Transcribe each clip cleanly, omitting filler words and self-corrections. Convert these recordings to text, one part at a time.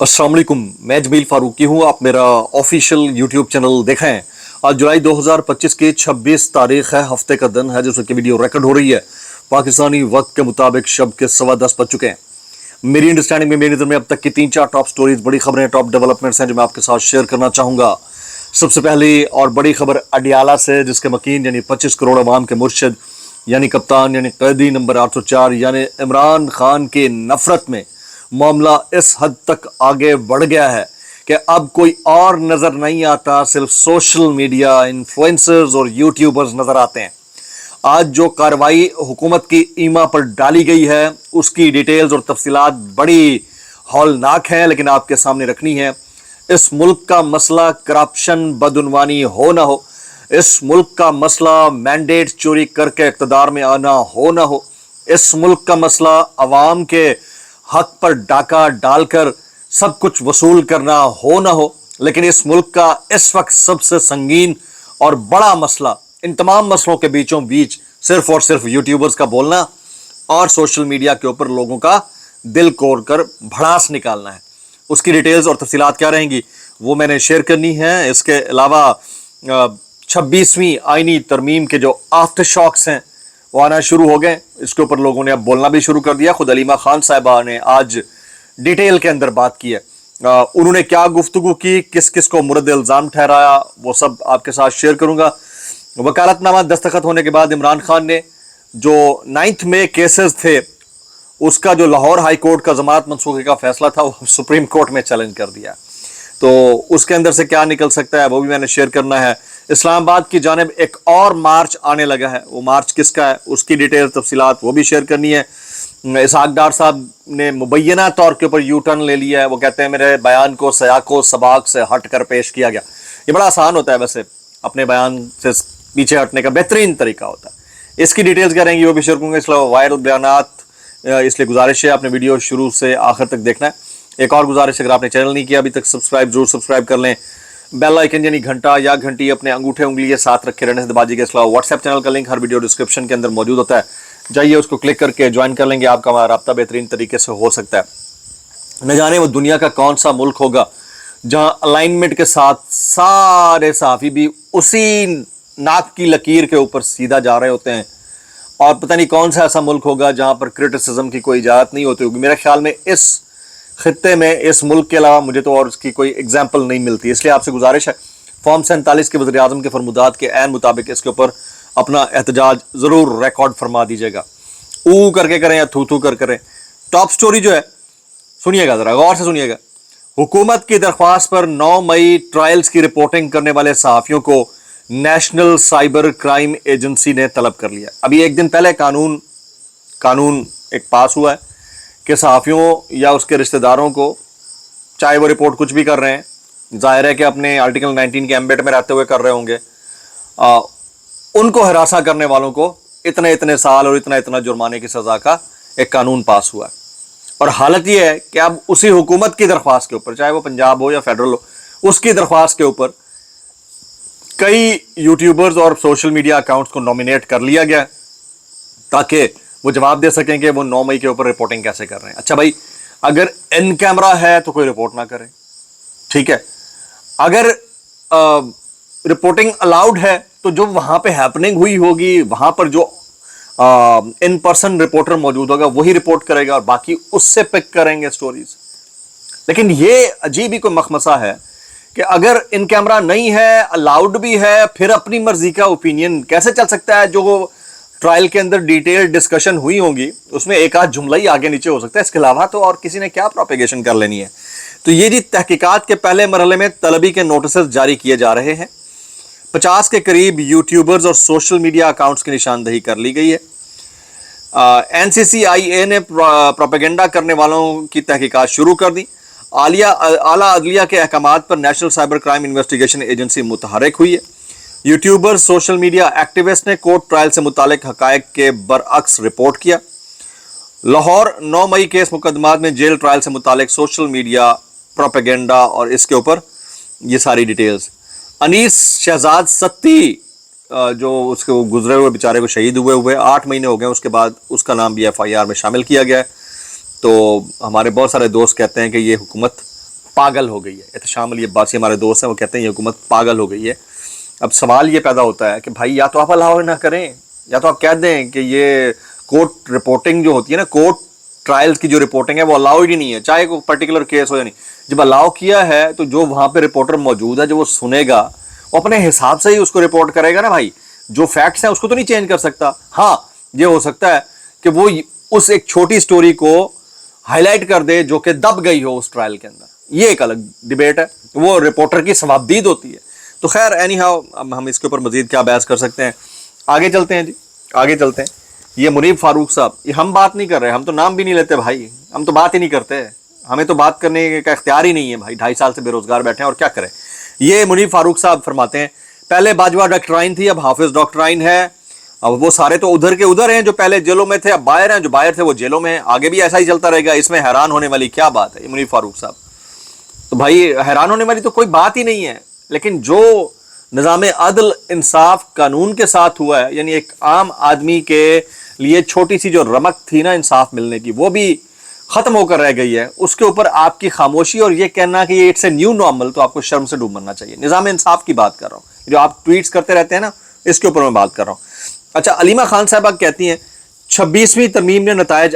अस्सलाम वालेकुम, मैं जमील फारूकी हूँ। आप मेरा ऑफिशियल यूट्यूब चैनल देखें। आज जुलाई 2025 की 26 तारीख है, हफ्ते का दिन है जिसकी वीडियो रिकॉर्ड हो रही है पाकिस्तानी वक्त के मुताबिक शब के 10:15 बज चुके हैं। मेरी अंडरस्टैंडिंग में, मेरी नज़र में अब तक की 3-4 टॉप स्टोरीज, बड़ी खबरें, टॉप डेवलपमेंट्स हैं जो मैं आपके साथ शेयर करना चाहूँगा। सबसे पहली और बड़ी खबर अडियाला से, जिसके मकीन यानी 25 करोड़ अवाम के मुर्शिद यानी कप्तान यानी कैदी नंबर 804 यानी इमरान खान की नफरत में मामला इस हद तक आगे बढ़ गया है कि अब कोई और नजर नहीं आता, सिर्फ सोशल मीडिया इन्फ्लुएंसर्स और यूट्यूबर्स नजर आते हैं। आज जो कार्रवाई हुकूमत की ईमा पर डाली गई है उसकी डिटेल्स और तफसीलात बड़ी हौलनाक हैं, लेकिन आपके सामने रखनी है। इस मुल्क का मसला करप्शन, बदउनवानी हो ना हो, इस मुल्क का मसला मैंडेट चोरी करके इक़्तिदार में आना हो ना हो, इस मुल्क का मसला अवाम के हक पर डाका डालकर सब कुछ वसूल करना हो ना हो, लेकिन इस मुल्क का इस वक्त सबसे संगीन और बड़ा मसला, इन तमाम मसलों के बीचों बीच सिर्फ और सिर्फ यूट्यूबर्स का बोलना और सोशल मीडिया के ऊपर लोगों का दिल कोड़ कर भड़ास निकालना है। उसकी डिटेल्स और तफसीलात क्या रहेंगी वो मैंने शेयर करनी है। इसके अलावा 26वीं आईनी तरमीम के जो आफ्टर शॉक्स हैं वो आना शुरू हो गए। इसके ऊपर लोगों ने अब बोलना भी शुरू कर दिया। खुद अलीमा खान साहिबा ने आज डिटेल के अंदर बात की है। उन्होंने क्या गुफ्तगू की, किस किस को मुरद इल्ज़ाम ठहराया, वो सब आपके साथ शेयर करूंगा। वकालतनामा दस्तखत होने के बाद इमरान खान ने जो 9 में केसेस थे उसका जो लाहौर हाई कोर्ट का जमानत मनसूखे का फैसला था वो सुप्रीम कोर्ट में चैलेंज कर दिया। तो उसके अंदर से क्या निकल सकता है वो भी मैंने शेयर करना है। इस्लामाबाद की जानिब एक और मार्च आने लगा है, वो मार्च किसका है उसकी डिटेल तफसीलात वो भी शेयर करनी है। इसहाक डार साहब ने मुबैना तौर के ऊपर यू टर्न ले लिया है। वो कहते हैं मेरे बयान को सयाको सबाक से हट कर पेश किया गया। ये बड़ा आसान होता है, वैसे अपने बयान से पीछे हटने का बेहतरीन तरीका होता है। इसकी डिटेल्स क्या रहेंगी वो भी शेयर करूँगा। इसलिए वायरल बयानात, इसलिए गुजारिश है आपने वीडियो शुरू से आखिर तक देखना है। एक और गुजारिश, अगर आपने चैनल नहीं किया अभी तक सब्सक्राइब जरूर सब्सक्राइब कर लें। बेल आइकन यानी घंटा या घंटी अपने अंगूठे उंगली के साथ रखे रहने से दबाजी के अलावा व्हाट्सएप चैनल का लिंक हर वीडियो डिस्क्रिप्शन के अंदर मौजूद होता है, जाइए उसको क्लिक करके ज्वाइन कर लेंगे। आपका हमारा राब्ता बेहतरीन तरीके से हो सकता है। न जाने वो दुनिया का कौन सा मुल्क होगा जहां अलाइनमेंट के साथ सारे सहाफ़ी भी उसी नाक की लकीर के ऊपर सीधा जा रहे होते हैं, और पता नहीं कौन सा ऐसा मुल्क होगा जहां पर क्रिटिसिज्म की कोई इजाज़त नहीं होती होगी। मेरे ख्याल में इस खित्ते में, इस मुल्क के अलावा मुझे तो और इसकी कोई एग्जाम्पल नहीं मिलती। इसलिए आपसे गुजारिश है, फॉर्म 47 के वज़ीर आज़म के फरमुदात के ऐन मुताबिक इसके ऊपर अपना एहतजाज ज़रूर रिकॉर्ड फरमा दीजिएगा। ऊ करके करें या थू थू कर करें। टॉप स्टोरी जो है सुनिएगा, ज़रा गौर से सुनिएगा। हुकूमत की दरख्वास्त पर 9 मई ट्रायल्स की रिपोर्टिंग करने वाले सहाफ़ियों को नेशनल साइबर क्राइम एजेंसी ने तलब कर लिया। अभी एक दिन पहले कानून एक पास हुआ है कि सहाफ़ियों या उसके रिश्तेदारों को, चाहे वो रिपोर्ट कुछ भी कर रहे हैं, जाहिर है कि अपने आर्टिकल 19 के एम्बेट में रहते हुए कर रहे होंगे, उनको हिरासा करने वालों को इतने इतने साल और इतना इतना जुर्माने की सज़ा का एक कानून पास हुआ है। और हालत ये है कि अब उसी हुकूमत की दरख्वास्त के ऊपर, चाहे वो पंजाब हो या फेडरल हो, उसकी दरख्वास्त के ऊपर कई यूट्यूबर्स और सोशल मीडिया अकाउंट्स को नॉमिनेट कर लिया गया ताकि वो जवाब दे सकें कि वो 9 मई के ऊपर रिपोर्टिंग कैसे कर रहे हैं। अच्छा भाई, अगर इन कैमरा है तो कोई रिपोर्ट ना करे, ठीक है। अगर रिपोर्टिंग अलाउड है तो जो वहां पे हैपनिंग हुई होगी, वहां पर जो इन पर्सन रिपोर्टर मौजूद होगा वही रिपोर्ट करेगा और बाकी उससे पिक करेंगे स्टोरीज। लेकिन ये अजीब ही कोई मखमसा है कि अगर इन कैमरा नहीं है, अलाउड भी है, फिर अपनी मर्जी का ओपिनियन कैसे चल सकता है। जो ट्रायल के अंदर डिटेल डिस्कशन हुई होंगी उसमें एक आध जुमला ही आगे नीचे हो सकता है, इसके अलावा तो और किसी ने क्या प्रोपेगेशन कर लेनी है। तो ये जी तहकीकात के पहले मरहले में तलबी के नोटिस जारी किए जा रहे हैं। 50 के करीब यूट्यूबर्स और सोशल मीडिया अकाउंट्स की निशानदही कर ली गई है। NCCIA ने प्रोपेगेंडा करने वालों की तहकीकात शुरू कर दी। आला अदलिया के अहकामात पर national cyber crime investigation agency मुतहरक हुई है। यूट्यूबर्स, सोशल मीडिया एक्टिविस्ट ने कोर्ट ट्रायल से मुतालिक हकायक के बरअक्स रिपोर्ट किया। लाहौर 9 मई केस मुकदमात में जेल ट्रायल से मुतालिक सोशल मीडिया प्रोपेगेंडा और इसके ऊपर ये सारी डिटेल्स। अनीस शहजाद सत्ती जो उसके गुजरे हुए बेचारे को शहीद हुए 8 महीने हो गए, उसके बाद उसका नाम भी FIR में शामिल किया गया है। तो हमारे बहुत सारे दोस्त कहते हैं कि ये हुकूमत पागल हो गई है। एहतशाम अली अब्बासी हमारे दोस्त हैं, वो कहते हैं ये हुकूमत पागल हो गई है। अब सवाल ये पैदा होता है कि भाई या तो आप अलाउ ना करें, या तो आप कह दें कि ये कोर्ट रिपोर्टिंग जो होती है ना, कोर्ट ट्रायल्स की जो रिपोर्टिंग है वो अलाउ ही नहीं है, चाहे कोई पर्टिकुलर केस हो या नहीं। जब अलाउ किया है तो जो वहां पे रिपोर्टर मौजूद है, जो वो सुनेगा, वो अपने हिसाब से ही उसको रिपोर्ट करेगा ना भाई। जो फैक्ट्स हैं उसको तो नहीं चेंज कर सकता। हाँ, ये हो सकता है कि वो उस एक छोटी स्टोरी को हाईलाइट कर दे जो कि दब गई हो उस ट्रायल के अंदर, ये एक अलग डिबेट है, वो रिपोर्टर की सवाबदीद होती है। तो खैर एनी हाउ, हम इसके ऊपर मजीद क्या बहस कर सकते हैं। आगे चलते हैं जी, आगे चलते हैं। ये मुनीब फारूक साहब, ये हम बात नहीं कर रहे, हम तो नाम भी नहीं लेते भाई, हम तो बात ही नहीं करते, हमें तो बात करने का इख्तियार ही नहीं है भाई। 2.5 साल से बेरोजगार बैठे हैं और क्या करें। ये मुनीब फारूक साहब फरमाते हैं, पहले बाजवा डॉक्टराइन थी, अब हाफिज डॉक्टराइन है। अब वो सारे तो उधर के उधर हैं, जो पहले जेलों में थे अब बाहर हैं, जो बाहर थे वो जेलों में हैं। आगे भी ऐसा ही चलता रहेगा, इसमें हैरान होने वाली क्या बात है। मुनीब फारूक साहब, तो भाई हैरान होने वाली तो कोई बात ही नहीं है, लेकिन जो निज़ाम अदल इंसाफ कानून के साथ हुआ है, यानी एक आम आदमी के लिए छोटी सी जो रमक थी ना इंसाफ मिलने की, वो भी खत्म होकर रह गई है। उसके ऊपर आपकी खामोशी और ये कहना कि ये इट्स ए न्यू नॉर्मल, तो आपको शर्म से डूब मरना चाहिए। निज़ाम इंसाफ की बात कर रहा हूँ, जो आप ट्वीट्स करते रहते हैं ना, इसके ऊपर मैं बात कर रहा हूँ। अच्छा, अलीमा खान साहबा कहती हैं 26वीं तरमीम ने नतायज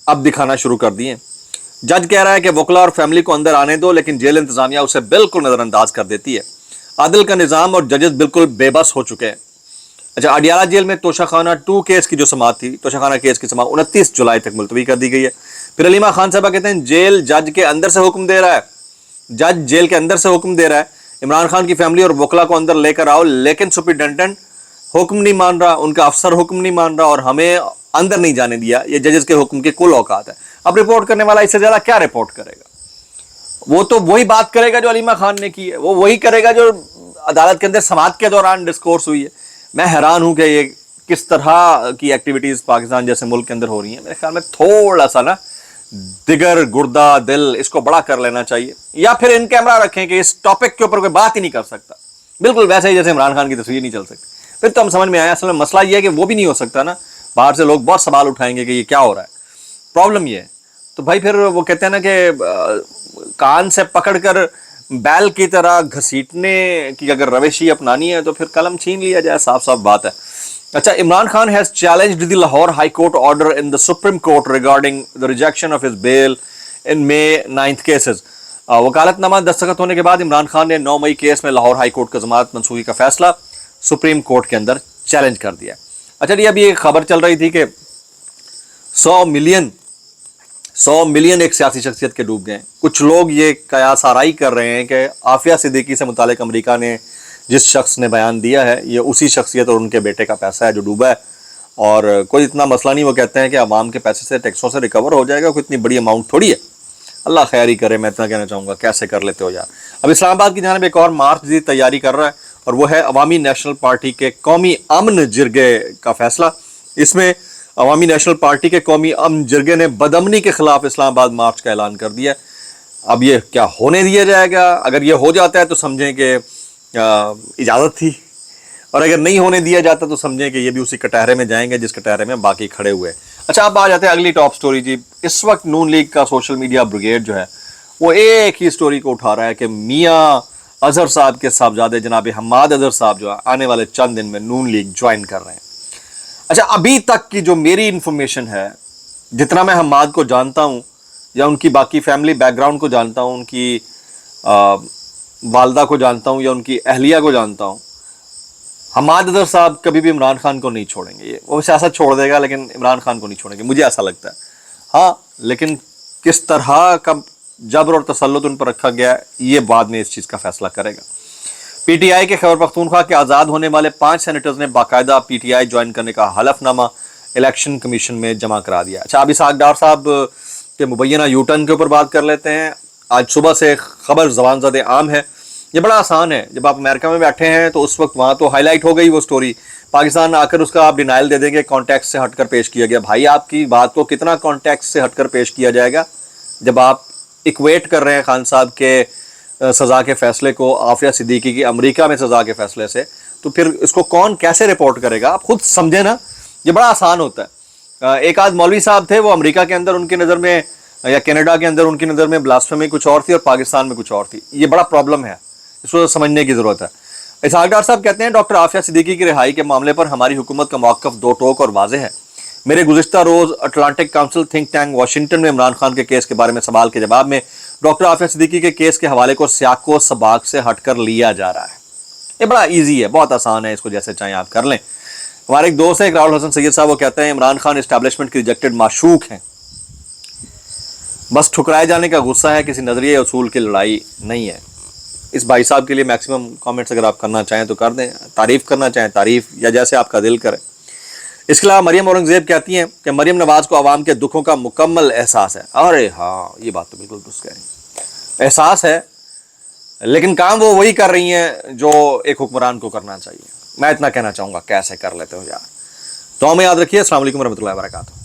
अब दिखाना शुरू कर दिए। जज कह रहा है कि वकला और फैमिली को अंदर आने दो, लेकिन जेल इंतजामिया उसे बिल्कुल नजरअंदाज कर देती है। आदिल का निज़ाम और जजेस बिल्कुल बेबस हो चुके हैं। अच्छा, अडियाला जेल में तोशाखाना 2 केस की जो समाअत थी, तोशाखाना केस की समाअत 29 जुलाई तक मुलतवी कर दी गई है। फिर अलीमा खान साहबा कहते हैं जेल जज के अंदर से हुक्म दे रहा है, जज जेल के अंदर से हुक्म दे रहा है, इमरान खान की फैमिली और वकला को अंदर लेकर आओ, लेकिन सुपरिटेंडेंट हुक्म नहीं मान रहा, उनका अफसर हुक्म नहीं मान रहा और हमें अंदर नहीं जाने दिया। ये जजेस के हुक्म की कुल औकात है। अब रिपोर्ट करने वाला इससे ज्यादा क्या रिपोर्ट करेगा? वो तो वही बात करेगा जो अलीमा खान ने की है, वो वही करेगा जो अदालत के अंदर समाअत के दौरान डिस्कोर्स हुई है। मैं हैरान हूं कि ये किस तरह की एक्टिविटीज पाकिस्तान जैसे मुल्क के अंदर हो रही हैं। मेरे ख्याल में थोड़ा सा ना दिगर, गुर्दा, दिल, इसको बड़ा कर लेना चाहिए, या फिर इन कैमरा रखें कि इस टॉपिक के ऊपर कोई बात ही नहीं कर सकता, बिल्कुल वैसे ही जैसे इमरान खान की तस्वीर नहीं चल सकती। फिर तो हम समझ में आया असल में मसला ये है कि वो भी नहीं हो सकता ना, बाहर से लोग बहुत सवाल उठाएंगे कि ये क्या हो रहा है। प्रॉब्लम ये है। तो भाई फिर वो कहते हैं ना कि कान से पकड़कर बैल की तरह घसीटने की अगर रविश ही अपनानी है तो फिर कलम छीन लिया जाए, साफ साफ बात है। अच्छा, Imran Khan has challenged the Lahore high court order in the supreme court regarding the rejection of his bail in May 9 cases. वकालतनामा दस्तखत होने के बाद इमरान खान ने 9 मई केस में लाहौर हाई कोर्ट का जमानत मंसूखी का फैसला सुप्रीम कोर्ट के अंदर चैलेंज कर दिया। अच्छा जी, अभी एक खबर चल रही थी कि 100 मिलियन एक सियासी शख्सियत के डूब गए। कुछ लोग ये कयास आराई कर रहे हैं कि आफिया सिद्दीकी से मुतालिक अमेरिका ने जिस शख्स ने बयान दिया है ये उसी शख्सियत और उनके बेटे का पैसा है जो डूबा है, और कोई इतना मसला नहीं। वो कहते हैं कि अवाम के पैसे से, टैक्सों से रिकवर हो जाएगा, कोई इतनी बड़ी अमाउंट थोड़ी है। अल्लाह खैर ही करे, मैं इतना कहना चाहूँगा। कैसे कर लेते हो यार। अब इस्लामाबाद की जानिब एक और मार्च की तैयारी कर रहा है, और वो है अवामी नेशनल पार्टी के कौमी अमन जिरगे का फैसला। इसमें अवामी नेशनल पार्टी के कौमी अमन जिरगे ने बदअमनी के खिलाफ इस्लामाबाद मार्च का ऐलान कर दिया। अब ये क्या होने दिया जाएगा? अगर ये हो जाता है तो समझें कि इजाज़त थी, और अगर नहीं होने दिया जाता तो समझें कि ये भी उसी कटहरे में जाएंगे जिस कटहरे में बाकी खड़े हुए। अच्छा, अब आ जाते हैं अगली टॉप स्टोरी जी। इस वक्त नून लीग का सोशल मीडिया ब्रिगेड जो है वो एक ही स्टोरी को उठा रहा है कि मियाँ अजहर साहब के साहबजादे जनाब हम्माद अजहर साहब जो है आने वाले चंद दिन में नून लीग ज्वाइन कर रहे हैं। अच्छा, अभी तक की जो मेरी इंफॉर्मेशन है, जितना मैं हम्माद को जानता हूँ या उनकी बाकी फैमिली बैकग्राउंड को जानता हूँ, उनकी वालदा को जानता हूँ या उनकी अहलिया को जानता हूँ, हम्माद अजहर साहब कभी भी इमरान खान को नहीं छोड़ेंगे। ये वो सियासत छोड़ देगा लेकिन इमरान खान को नहीं छोड़ेंगे, मुझे ऐसा लगता है। हाँ, लेकिन किस तरह का जबर और तसल्लुत उन पर रखा गया ये बाद में इस चीज़ का फैसला करेगा। पीटीआई के खैबर पख्तूनख्वा के आज़ाद होने वाले 5 सेनेटर्स ने बाकायदा पीटीआई ज्वाइन करने का हलफनामा इलेक्शन कमीशन में जमा करा दिया। अच्छा, अब इसहाक डार साहब के मुबैना यूटर्न के ऊपर बात कर लेते हैं। आज सुबह से खबर ज़बान ज़द आम है। ये बड़ा आसान है, जब आप अमेरिका में बैठे हैं तो उस वक्त वहाँ तो हाईलाइट हो गई वो स्टोरी, पाकिस्तान आकर उसका आप डिनाइल दे देंगे, कॉन्टेक्स्ट से हटकर पेश किया गया। भाई, आपकी बात को कितना कॉन्टेक्स्ट से हटकर पेश किया जाएगा जब आप इक्वेट कर रहे हैं खान साहब के सज़ा के फैसले को आफिया सिद्दीकी की अमेरिका में सज़ा के फैसले से, तो फिर इसको कौन कैसे रिपोर्ट करेगा? आप खुद समझे ना, ये बड़ा आसान होता है। एक आध मौलवी साहब थे, वो अमेरिका के अंदर उनकी नज़र में या कनाडा के अंदर उनकी नज़र में ब्लास्फेमी कुछ और थी और पाकिस्तान में कुछ और थी। ये बड़ा प्रॉब्लम है, इसको समझने की ज़रूरत है। इसहाक डार साहब कहते हैं डॉक्टर आफिया सिद्दीकी की रिहाई के मामले पर हमारी हुकूमत का मौक़िफ़ दो टोक और वाज़ेह है। मेरे गुज़िश्ता रोज़ Atlantic Council think tank Washington में इमरान खान के केस के बारे में सवाल के जवाब में डॉक्टर आफिया सिद्दीकी के केस के हवाले को सियाको सबाक से हटकर लिया जा रहा है। ये बड़ा ईजी है, बहुत आसान है, इसको जैसे चाहें आप कर लें। हमारे एक दोस्त है राहुल हसन सैयद साहब, वो कहते हैं इमरान खान इस्टेब्लिशमेंट की रिजेक्टेड माशूक हैं, बस ठुकराए जाने का गुस्सा है, किसी नजरिए उसूल की लड़ाई नहीं है। इस भाई साहब के लिए मैक्सिमम कमेंट्स अगर आप करना चाहें तो कर दें, तारीफ़ करना चाहें तारीफ़, या जैसे आपका दिल करे। इसके अलावा मरियम औरंगज़ेब कहती हैं कि मरियम नवाज़ को आवाम के दुखों का मुकम्मल एहसास है। अरे हाँ, ये बात तो बिल्कुल दुरुस्त कह रही हैं, एहसास है, लेकिन काम वो वही कर रही हैं जो एक हुक्मरान को करना चाहिए। मैं इतना कहना चाहूँगा, कैसे कर लेते हो यार। तो हमें याद रखिए। अस्सलाम वालेकुम रहमतुल्लाहि व बरकातहू।